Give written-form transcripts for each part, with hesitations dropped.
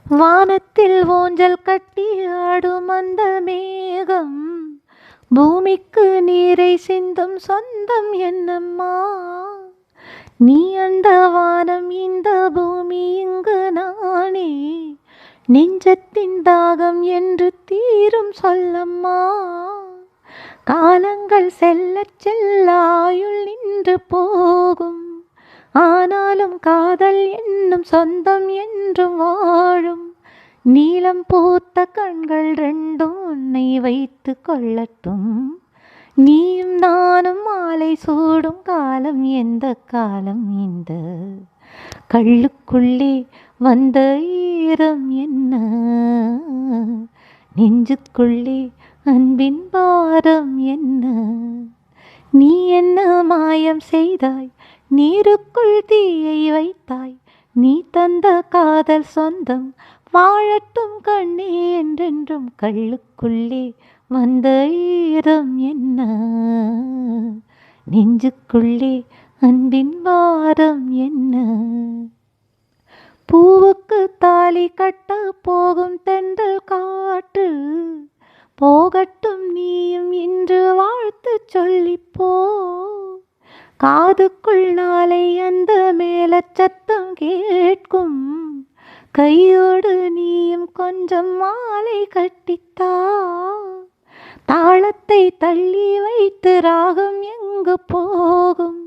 வானத்தில் ஊஞ்சல் கட்டி ஆடும் அந்த மேகம் பூமிக்கு நீரை சிந்தும் சொந்தம் என்னம்மா. நீ அந்த வானம் இந்த பூமி இங்கு நானே, நெஞ்சத்தின் தாகம் என்று தீரும் சொல்லம்மா. காலங்கள் செல்லச் செல்ல ஆயுள் நின்று போகும், ஆனாலும் காதல் என்னும் சொந்தம் என்றும் வாழும். நீலம் பூத்த கண்கள் ரெண்டும் உன்னை வைத்து கொள்ளட்டும், நீயும் நானும் மாலை சூடும் காலம் எந்த காலம். இந்த கள்ளுக்குள்ளே வந்த ஈரம் என்ன, நெஞ்சுக்குள்ளே அன்பின் பாரம் என்ன. நீ என்ன மாயம் செய்தாய், நீருக்குள் தீயை வைத்தாய். நீ தந்த காதல் சொந்தம் வாழட்டும் கண்ணே என்றென்றும். கள்ளுக்குள்ளே வந்த ஈரம் என்ன, நெஞ்சுக்குள்ளே அன்பின் பாரம் என்ன. பூவுக்கு தாலி கட்ட போகும் தென்றல் காற்று, போகட்டும் நீயும் இன்று வாழ்த்து சொல்லிப்போ. காதுக்குள் நாளை அந்த மேலச்சத்தம் கேட்கும், கையோடு நீயும் கொஞ்சம் மாலை கட்டித்தா. தாளத்தை தள்ளி வைத்து ராகம் எங்கு போகும்,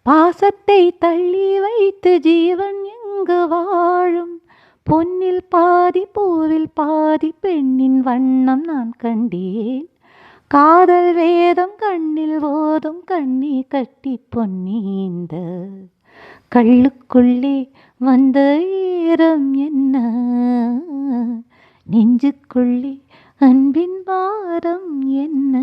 பாசத்தை தள்ளி வைத்து ஜீவன் எங்கு வாழும். பொன்னில் பாதி பூவில் பாதி பெண்ணின் வண்ணம் நான் கண்டேன், காதல் வேதம் கண்ணில் ஓதும் கண்ணி கட்டி பொன்னி. இந்த கள்ளுக்குள்ளே வந்த ஈரம் என்ன, நெஞ்சுக்குள்ளே அன்பின் பாரம் என்ன.